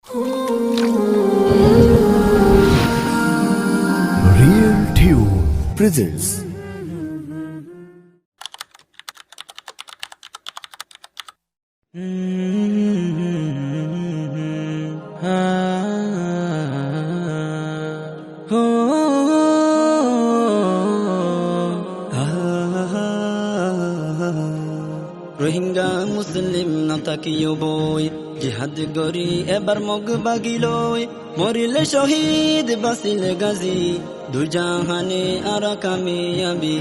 Real Tune presents Rohingya মুসলিম না তাকিও বই জিহাদ গরি এবার মগ বাগিলই মরিলে শহীদ বাসিলে গাজী দুই জাহানে আর কামিয়াবি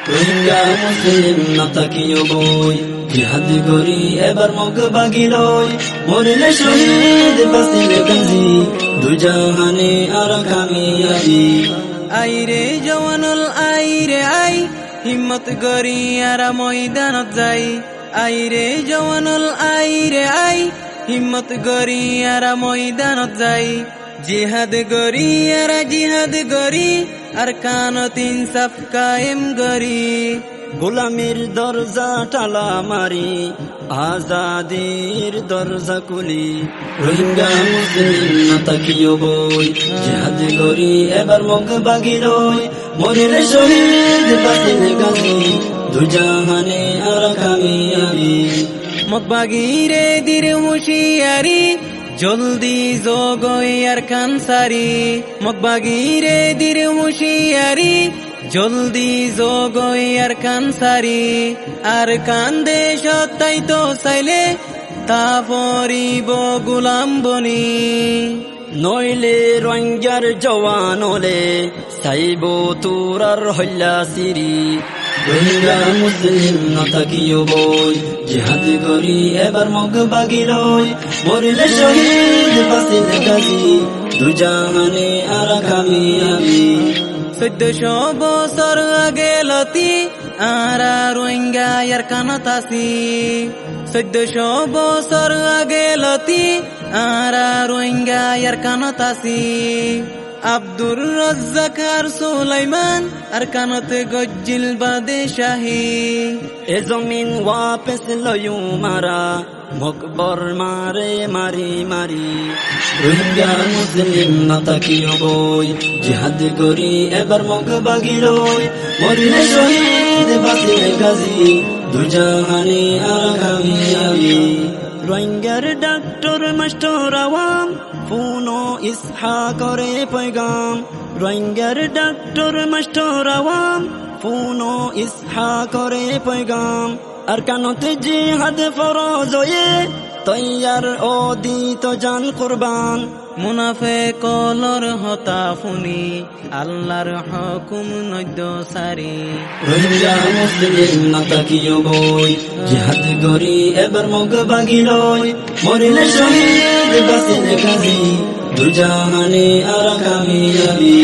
রোহিঙ্গা মুসলিম না তাকিও বই জিহাদ গরি এবার মগ বাগিলই মরিলে শহীদ বাসিলে গাজী দুই জাহানে আর কামিয়াবি আইরে জওয়ানুল আইরে আই হিম্মত গরি আরা ময়দানত যাই আইরে জওয়ানুল আইরে আই হিম্মত গরি আরা ময়দানত যাই জিহাদ গরি আরা জিহাদ গরি আর কানত ইনসাফ কায়েম গরি গোলামির দরজা টালা মারি আজাদির দরজা কুলি রোহিঙ্গা মুসলিম না তাকিও বই জিহাদ গরি এবার মগ বাগিলই মরিলে শহীদ বাসিলে গাজী দুই জাহানে আর কামিয়াবি মগ বাগিরে দির হুশিয়ারি জলদি জগই আর কানসারি মগ বাগিরে দির হুশিয়ারি জলদি জগই আর কানসারি আর কান্দে সত্যাই তো চাইলে তা পরিব গোলাম বনি নইলে রোহিঙ্গার জওয়ান হলে চাইব তোরার হল্লা সিরি রোহিঙ্গা মুসলিম না তাকিও বই জিহাদ গরি এবার মগ বাগিলই মরিলে শহীদ বাসিলে গাজী দুই জাহানে আর কামিয়াবি 1400 বছর আগে লতি আরা রোহিঙ্গা ইয়ার কানত আসি 1400 বছর আগে লতি আরা রোহিঙ্গা ইয়ার কানত আসি আব্দুর রাজ্জাক আর সুলাইমান আর কানতে গজ্জিল বাদে শাহী এ জমিন ওয়াপস লয়ু মারা মকবর মারে মারি মারি রোহিঙ্গা মুসলিম না তাকিও বই জিহাদ গরি এবার মগ বাগিলই মরিলে শহীদ বাসিলে গাজী দুই জাহানে আর কামিয়াবি রোহিঙ্গার ডাক্তার মাস্টার আওয়াম ফোনো ইসহা করে পয়গাম রোহিঙ্গার ডাক্তার মাস্টার আওয়াম ফোনো ইসহা করে পয়গাম আর কানতে জিহাদ ফরজ হয়ে তৈয়ার ও দিত জান কুরবান মুনাফিক কলর হতা ফুনি আল্লাহর হুকুম নদ্য সারি রোহিঙ্গা মুসলিম না তাকিও বই জিহাদ গরি এবার মগ বাগিলই মরিলে শহীদ বাসিলে গাজী দুই জাহানে আর কামিয়াবি